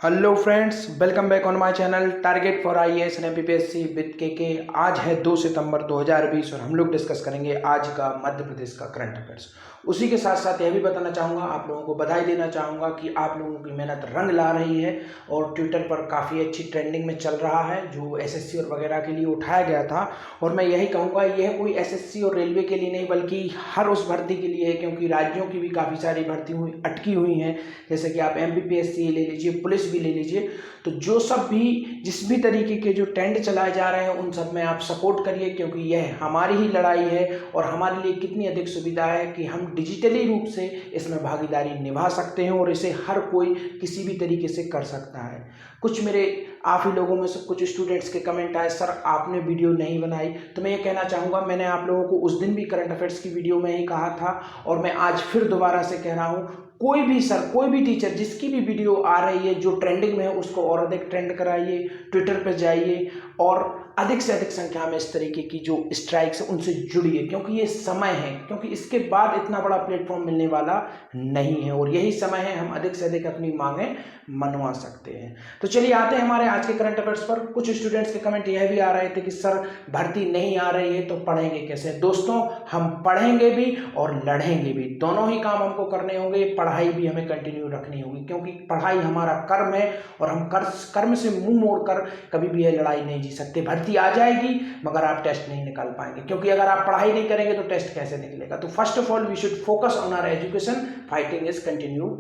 Hello friends, welcome back on my channel target for IAS and MPPSC with के। आज है 2 सितंबर 2020 और हम लोग डिस्कस करेंगे आज का मध्य प्रदेश का करंट अफेयर्स। उसी के साथ साथ यह भी बताना चाहूँगा, आप लोगों को बधाई देना चाहूँगा कि आप लोगों की मेहनत रंग ला रही है और ट्विटर पर काफ़ी अच्छी ट्रेंडिंग में चल रहा है जो एसएससी और वगैरह के लिए उठाया गया था। और मैं यही कहूँगा, यह कोई एसएससी और रेलवे के लिए नहीं बल्कि हर उस भर्ती के लिए है, क्योंकि राज्यों की भी काफ़ी सारी भर्ती अटकी हुई हैं। जैसे कि आप एमपीपीएससी ले लीजिए, पुलिस भी ले लीजिए, तो जो सब भी जिस भी तरीके के जो ट्रेंड चलाए जा रहे हैं उन सब में आप सपोर्ट करिए, क्योंकि यह हमारी ही लड़ाई है और हमारे लिए कितनी अधिक सुविधा है कि हम डिजिटली रूप से इसमें भागीदारी निभा सकते हैं और इसे हर कोई किसी भी तरीके से कर सकता है। कुछ मेरे आप ही लोगों में से कुछ स्टूडेंट्स के कमेंट आए, सर आपने वीडियो नहीं बनाई। तो मैं ये कहना चाहूँगा, मैंने आप लोगों को उस दिन भी करंट अफेयर्स की वीडियो में ही कहा था और मैं आज फिर दोबारा से कह रहा हूँ, कोई भी सर, कोई भी टीचर जिसकी भी वीडियो आ रही है जो ट्रेंडिंग में है उसको और अधिक ट्रेंड कराइए, ट्विटर पर जाइए और अधिक से अधिक संख्या में इस तरीके की जो स्ट्राइक्स है उनसे जुड़िए, क्योंकि ये समय है, क्योंकि इसके बाद इतना बड़ा प्लेटफॉर्म मिलने वाला नहीं है और यही समय है हम अधिक से अधिक अपनी मांगें मनवा सकते हैं। तो चलिए आते हैं हमारे आज के करंट अफेयर्स पर। कुछ स्टूडेंट्स के कमेंट यह भी आ रहे थे कि सर भर्ती नहीं आ रही है तो पढ़ेंगे कैसे। दोस्तों, हम पढ़ेंगे भी और लड़ेंगे भी, दोनों ही काम हमको करने होंगे। पढ़ाई भी हमें कंटिन्यू रखनी होगी, क्योंकि पढ़ाई हमारा कर्म है और हम कर्म से मुंह मोड़कर कभी भी यह लड़ाई नहीं जी सकते। भर्ती आ जाएगी मगर आप टेस्ट नहीं निकाल पाएंगे, क्योंकि अगर आप पढ़ाई नहीं करेंगे तो टेस्ट कैसे निकलेगा। तो first of all we should focus on our education, fighting is continue.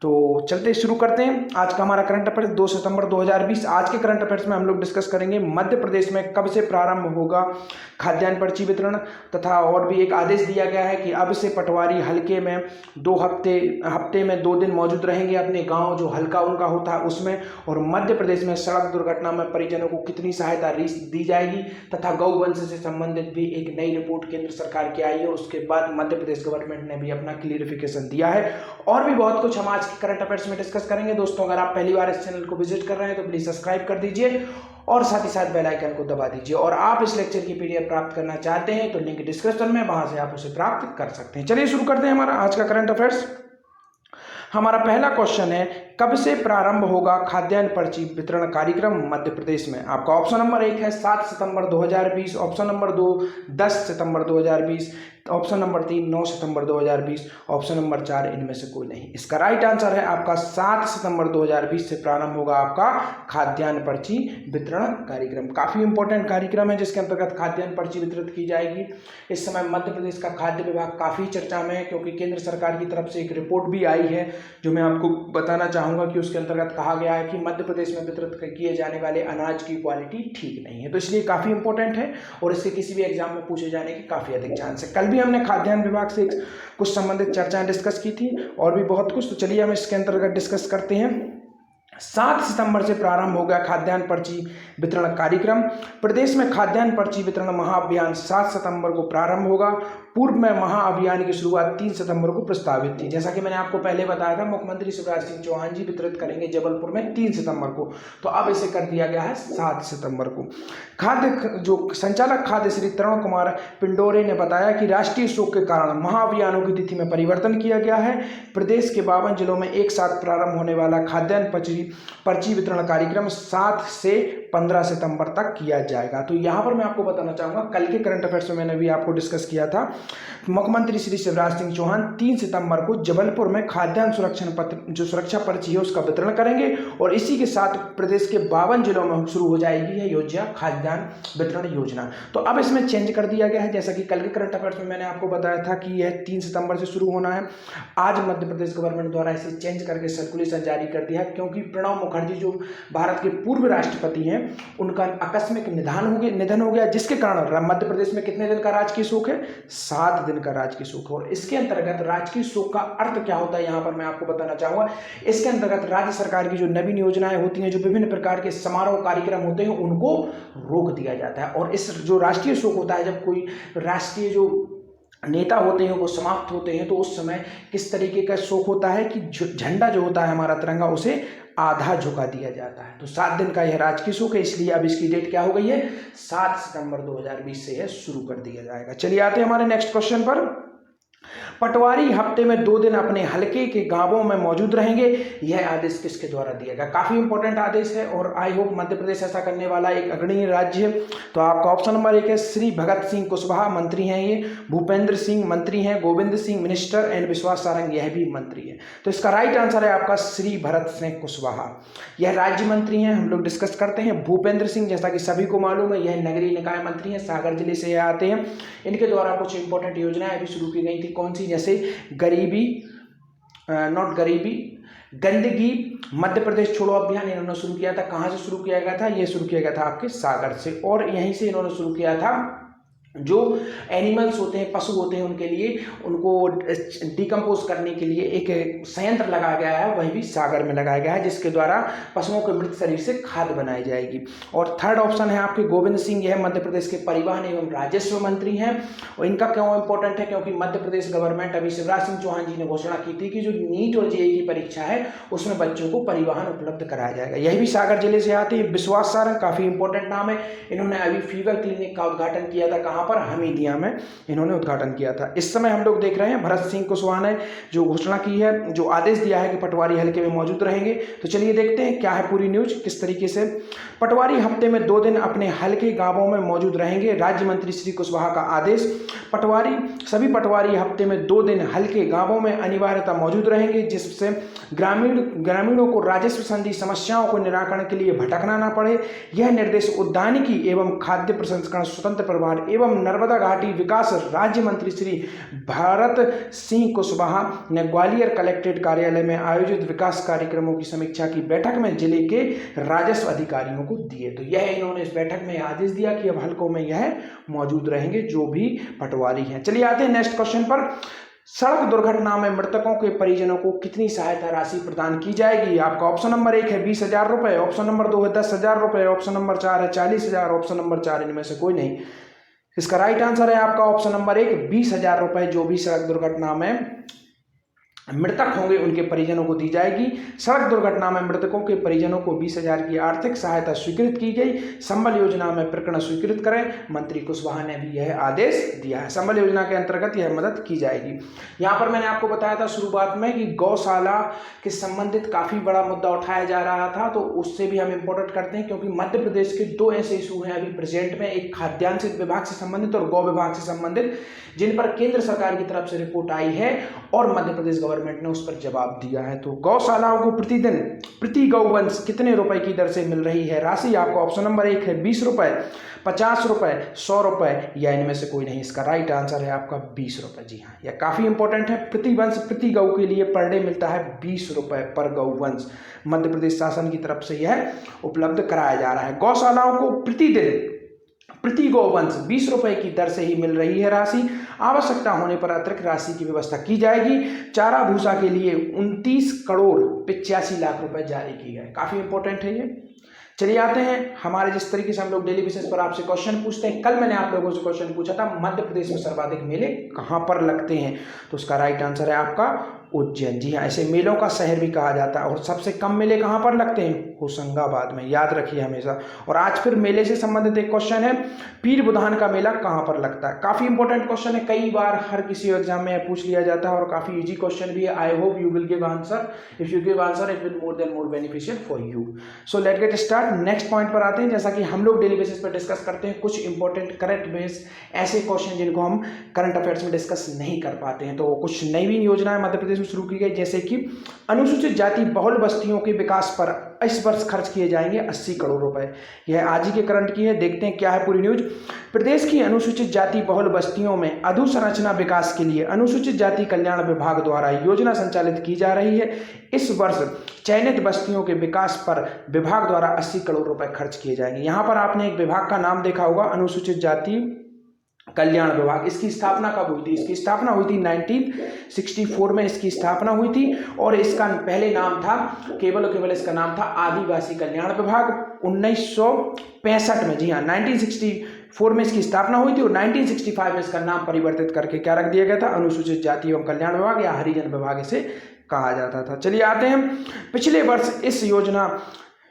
तो चलते शुरू करते हैं आज का हमारा करंट अफेयर्स 2 सितंबर 2020। आज के करंट अफेयर्स में हम लोग डिस्कस करेंगे मध्य प्रदेश में कब से प्रारंभ होगा खाद्यान्न पर्ची वितरण, तथा और भी एक आदेश दिया गया है कि अब से पटवारी हल्के में हफ्ते में 2 दिन मौजूद रहेंगे अपने गांव जो हल्का उनका होता है उसमें। और मध्य प्रदेश में सड़क दुर्घटना में परिजनों को कितनी सहायता दी जाएगी, तथा गौवंश से संबंधित भी एक नई रिपोर्ट केंद्र सरकार की आई है। उसके बाद मध्य प्रदेश गवर्नमेंट ने भी अपना क्लियरिफिकेशन दिया है और भी बहुत कुछ हम आज करंट अफेयर्स में डिस्कस करेंगे। दोस्तों, अगर आप पहली बार इस चैनल को विजिट कर रहे हैं तो प्लीज सब्सक्राइब कर दीजिए और साथ ही साथ बेल आइकन को दबा दीजिए। और आप इस लेक्चर की पीडीएफ प्राप्त करना चाहते हैं तो लिंक डिस्क्रिप्शन में, वहां से आप उसे प्राप्त कर सकते हैं। चलिए शुरू करते हैं हमारा आज का करंट अफेयर्स। हमारा पहला क्वेश्चन है, कब से प्रारंभ होगा खाद्यान्न पर्ची वितरण कार्यक्रम मध्य प्रदेश में। आपका ऑप्शन नंबर 1 है 7 सितंबर 2020, ऑप्शन नंबर 2 10 सितंबर 2020, ऑप्शन नंबर 3 9 सितंबर 2020, ऑप्शन नंबर 4 इनमें से कोई नहीं। इसका राइट आंसर है आपका 7 सितंबर 2020 से प्रारंभ होगा आपका खाद्यान्न पर्ची वितरण कार्यक्रम। काफी इंपॉर्टेंट कार्यक्रम है जिसके अंतर्गत खाद्यान्न पर्ची वितरित की जाएगी। इस समय मध्य प्रदेश का खाद्य विभाग काफी चर्चा में है, क्योंकि केंद्र सरकार की तरफ से एक रिपोर्ट भी आई है जो मैं आपको बताना चाहूंगा कि उसके अंतर्गत कहा गया है कि मध्य प्रदेश में वितरित किए जाने वाले अनाज की क्वालिटी ठीक नहीं है। तो इसलिए काफी इंपॉर्टेंट है और इससे किसी भी एग्जाम में पूछे जाने की काफी अधिक चांस है। कल भी हमने खाद्यान्न विभाग से कुछ संबंधित चर्चाएं डिस्कस की थी और भी बहुत कुछ। तो चलिए हम इसके अंतर्गत डिस्कस करते हैं। 7 सितंबर से प्रारंभ हो गया खाद्यान्न पर्ची वितरण कार्यक्रम। प्रदेश में खाद्यान्न पर्ची वितरण महाअभियान 7 सितंबर को प्रारंभ होगा। पूर्व में महाअभियान की शुरुआत 3 सितंबर को प्रस्तावित थी। जैसा कि मैंने आपको पहले बताया था, मुख्यमंत्री शिवराज सिंह चौहान जी वितरित करेंगे जबलपुर में 3 सितंबर को, तो अब इसे कर दिया गया है 7 सितंबर को। जो संचालक खाद्य श्री तरुण कुमार पिंडोरे ने बताया कि राष्ट्रीय शोक के कारण महाअभियानों की तिथि में परिवर्तन किया गया है। प्रदेश के 52 जिलों में एक साथ प्रारंभ होने वाला खाद्यान्न पर्ची वितरण कार्यक्रम 7 से 15 सितंबर तक किया जाएगा। तो यहाँ पर मैं आपको बताना चाहूँगा, कल के करंट अफेयर्स में मैंने भी आपको डिस्कस किया था, मुख्यमंत्री श्री शिवराज सिंह चौहान 3 सितंबर को जबलपुर में खाद्यान्न सुरक्षा पर्ची है उसका वितरण करेंगे और इसी के साथ प्रदेश के 52 जिलों में शुरू हो जाएगी है योजना, खाद्यान्न वितरण योजना। तो अब इसमें चेंज कर दिया गया है, जैसा कि कल के करंट अफेयर्स में मैंने आपको बताया था कि यह 3 सितंबर से शुरू होना है। आज मध्य प्रदेश गवर्नमेंट द्वारा इसे चेंज करके सर्कुलेशन जारी कर दिया है, क्योंकि प्रणब मुखर्जी जो भारत के पूर्व राष्ट्रपति हैं उनका आकस्मिक निधन हो गया, जिसके कारण मध्य प्रदेश में कितने दिन का राजकीय शोक है, 7 दिन का राजकीय शोक। और इसके अंतर्गत राजकीय शोक का अर्थ क्या होता है यहाँ पर मैं आपको बताना चाहूंगा। इसके अंतर्गत राज्य सरकार की जो नवीन योजनाएं होती हैं, जो विभिन्न प्रकार के समारोह कार्यक्रम होते हैं, उनको रोक दिया जाता है। और इस जो राष्ट्रीय शोक होता है, जब कोई राष्ट्रीय जो नेता होते हैं वो समाप्त होते हैं, तो उस समय किस तरीके का शोक होता है कि झंडा जो होता है हमारा तिरंगा, उसे आधा झुका दिया जाता है। तो 7 दिन का यह राजकीय शोक है, इसलिए अब इसकी डेट क्या हो गई है, 7 सितंबर 2020 से यह शुरू कर दिया जाएगा। चलिए आते हैं हमारे नेक्स्ट क्वेश्चन पर। पटवारी हफ्ते में 2 दिन अपने हलके के गांवों में मौजूद रहेंगे। यह आदेश किसके द्वारा दिया गया? काफी इंपॉर्टेंट आदेश है और आई होप मध्य प्रदेश ऐसा करने वाला एक अग्रणी राज्य है। तो आपका ऑप्शन नंबर 1 है श्री भगत सिंह कुशवाहा, मंत्री हैं ये। भूपेंद्र सिंह मंत्री हैं। गोविंद सिंह मिनिस्टर एंड विश्वास सारंग यह भी मंत्री है। तो इसका राइट आंसर है आपका श्री भरत सिंह कुशवाहा, यह राज्य मंत्री हैं। हम लोग डिस्कस करते हैं भूपेंद्र सिंह, जैसा कि सभी को मालूम है यह नगरीय निकाय मंत्री हैं, सागर जिले से यह आते हैं। इनके द्वारा कुछ इंपॉर्टेंट योजनाएं अभी शुरू की गई थी। कौन सी? जैसे गंदगी मध्य प्रदेश छोड़ो अभियान इन्होंने शुरू किया था। कहां से शुरू किया गया था? यह शुरू किया गया था आपके सागर से, और यहीं से इन्होंने शुरू किया था जो एनिमल्स होते हैं, पशु होते हैं, उनके लिए उनको डिकम्पोज करने के लिए एक संयंत्र लगाया गया है, वही भी सागर में लगाया गया है, जिसके द्वारा पशुओं के मृत शरीर से खाद बनाई जाएगी। और थर्ड ऑप्शन है आपके गोविंद सिंह, यह मध्य प्रदेश के परिवहन एवं राजस्व मंत्री हैं। और इनका क्यों इंपॉर्टेंट है? क्योंकि मध्य प्रदेश गवर्नमेंट अभी शिवराज सिंह चौहान जी ने घोषणा की थी कि जो नीट और जेईई की परीक्षा है उसमें बच्चों को परिवहन उपलब्ध कराया जाएगा। यही भी सागर जिले से आते हैं। विश्वास सारंग काफी इंपॉर्टेंट नाम है। इन्होंने अभी फीवर क्लिनिक का उद्घाटन किया था। कहां पर? हमीदिया में इन्होंने उद्घाटन किया था। इस समय हम लोग देख रहे हैं भरत सिंह कुशवाहा ने जो घोषणा की है, जो आदेश दिया है कि पटवारी हलके में मौजूद रहेंगे। तो चलिए देखते हैं क्या है पूरी न्यूज किस तरीके से। पटवारी हफ्ते में 2 दिन अपने हलके गांवों में मौजूद रहेंगे, राज्य मंत्री श्री कुशवाहा का आदेश। सभी पटवारी हफ्ते में 2 दिन हलके गांवों में अनिवार्यता मौजूद रहेंगे, जिससे ग्रामीणों को राजस्व संबंधी समस्याओं को निराकरण के लिए भटकना न पड़े। यह निर्देश उद्यानिकी एवं खाद्य प्रसंस्करण स्वतंत्र प्रभार एवं नर्मदा घाटी विकास राज्य मंत्री श्री भरत सिंह कुशवाहा ने ग्वालियर कलेक्ट्रेट कार्यालय में आयोजित विकास कार्यक्रमों की समीक्षा की बैठक में जिले के राजस्व अधिकारियों को दिए। तो यह इन्होंने इस बैठक में आदेश दिया कि अब हलकों में यह मौजूद रहेंगे जो भी पटवारी हैं। चलिए आते हैं नेक्स्ट क्वेश्चन पर। सड़क दुर्घटना में मृतकों के परिजनों को कितनी सहायता राशि प्रदान की जाएगी? आपका ऑप्शन नंबर 1 है 20,000 रुपए, ऑप्शन नंबर 2 है 10,000 रुपए, ऑप्शन नंबर 4 है 40,000, ऑप्शन नंबर 4 इनमें से कोई नहीं। इसका राइट आंसर है आपका ऑप्शन नंबर 1 20,000 रुपए जो भी सड़क दुर्घटना में मृतक होंगे उनके परिजनों को दी जाएगी। सड़क दुर्घटना में मृतकों के परिजनों को 20,000 की आर्थिक सहायता स्वीकृत की गई। संबल योजना में प्रकरण स्वीकृत करें, मंत्री कुशवाहा ने भी यह आदेश दिया है। संबल योजना के अंतर्गत यह मदद की जाएगी। यहाँ पर मैंने आपको बताया था शुरुआत में कि गौशाला के संबंधित काफी बड़ा मुद्दा उठाया जा रहा था, तो उससे भी हम इंपॉर्टेंट करते हैं क्योंकि मध्य प्रदेश के 2 ऐसे इशू हैं अभी प्रेजेंट में, एक खाद्यान्न विभाग से संबंधित और गौ विभाग से संबंधित, जिन पर केंद्र सरकार की तरफ से रिपोर्ट आई है और मध्य प्रदेश गवर्नमेंट ने उस पर जवाब दिया है। तो गौशालाओं को प्रतिदिन प्रति गौवंश कितने रुपए की दर से मिल रही है राशि? आपका ऑप्शन नंबर 1 है 20 रुपए, 50 रुपए, 100 रुपए या इनमें से कोई नहीं। इसका राइट आंसर है आपका 20 रुपए। जी हाँ, यह काफी इंपॉर्टेंट है। प्रति वंश प्रति गौ के लिए पर डे मिलता है 20 रुपए पर गौवंश। मध्य प्रदेश शासन की तरफ से यह उपलब्ध कराया जा रहा है। गौशालाओं को प्रतिदिन प्रति गौवंश 20 रुपए की दर से ही मिल रही है राशि। आवश्यकता होने पर अतिरिक्त राशि की व्यवस्था की जाएगी। चारा भूसा के लिए 29 करोड़ 85 लाख रुपए जारी की गए। काफी इंपॉर्टेंट है ये। चलिए आते हैं हमारे जिस तरीके से हम लोग डेली बेसिस पर आपसे क्वेश्चन पूछते हैं। कल मैंने आप लोगों से क्वेश्चन पूछा था मध्य प्रदेश में सर्वाधिक मेले कहां पर लगते हैं, तो उसका राइट आंसर है आपका उज्जैन। जी हाँ, ऐसे मेलों का शहर भी कहा जाता है। और सबसे कम मेले कहां पर लगते हैं? होशंगाबाद में, याद रखिए हमेशा। और आज फिर मेले से संबंधित एक क्वेश्चन है, पीर बुधान का मेला कहां पर लगता है? काफी इंपॉर्टेंट क्वेश्चन है, कई बार हर किसी एग्जाम में पूछ लिया जाता है और काफी इजी क्वेश्चन भी है। I hope you will give answer. If you give answer it will more than more beneficial for you. So let get start. Next point पर आते हैं। जैसा कि हम लोग डेली बेसिस पर डिस्कस करते हैं कुछ इंपॉर्टेंट करंट बेस ऐसे क्वेश्चन जिनको हम करंट अफेयर्स में डिस्कस नहीं कर पाते हैं। तो कुछ नई योजनाएं मध्य प्रदेश में शुरू की गई, जैसे कि अनुसूचित जाति बहुल बस्तियों के विकास पर इस वर्ष खर्च किए जाएंगे 80 करोड़ रुपए। यह आज ही के करंट की है। देखते हैं क्या है पूरी न्यूज। प्रदेश की अनुसूचित जाति बहुल बस्तियों में अधोसंरचना विकास के लिए अनुसूचित जाति कल्याण विभाग द्वारा योजना संचालित की जा रही है। इस वर्ष चयनित बस्तियों के विकास पर विभाग द्वारा 80 करोड़ रुपए खर्च किए जाएंगे। यहाँ पर आपने एक विभाग का नाम देखा होगा, अनुसूचित जाति कल्याण विभाग। इसकी स्थापना कब हुई थी? इसकी स्थापना हुई थी 1964 में इसकी स्थापना हुई थी। और इसका पहले नाम था केवल और केवल इसका नाम था आदिवासी कल्याण विभाग। 1965 में, जी हाँ, 1964 में इसकी स्थापना हुई थी और 1965 में इसका नाम परिवर्तित करके क्या रख दिया गया था? अनुसूचित जाति एवं कल्याण विभाग या हरिजन विभाग इसे कहा जाता था। चलिए आते हैं, पिछले वर्ष इस योजना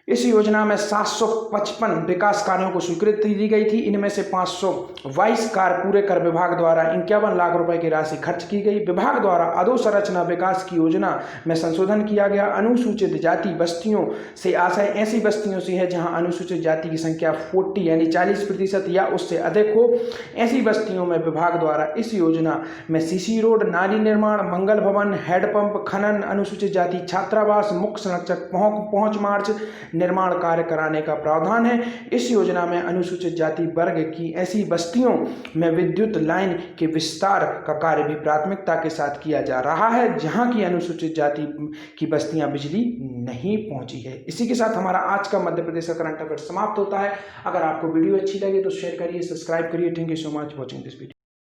इस योजना में 755 विकास कार्यों को स्वीकृति दी गई थी। इनमें से 522 कार्य पूरे कर विभाग द्वारा 51 लाख रुपए की राशि खर्च की गई। विभाग द्वारा अधोसंरचना विकास की योजना में संशोधन किया गया। अनुसूचित जाति बस्तियों से आशय ऐसी बस्तियों से है जहां अनुसूचित जाति की संख्या 40 यानी 40% या उससे अधिक हो। ऐसी बस्तियों में विभाग द्वारा इस योजना में सीसी रोड, नाली निर्माण, मंगल भवन, हैंडपंप, खनन, अनुसूचित जाति छात्रावास, मुख्य संरक्षक पहुंच मार्च निर्माण कार्य कराने का प्रावधान है। इस योजना में अनुसूचित जाति वर्ग की ऐसी बस्तियों में विद्युत लाइन के विस्तार का कार्य भी प्राथमिकता के साथ किया जा रहा है जहां की अनुसूचित जाति की बस्तियां बिजली नहीं पहुंची है। इसी के साथ हमारा आज का मध्य प्रदेश का करंट अफेयर समाप्त होता है। अगर आपको वीडियो अच्छी लगे तो शेयर करिए, सब्सक्राइब करिए। Thank you so much watching this video.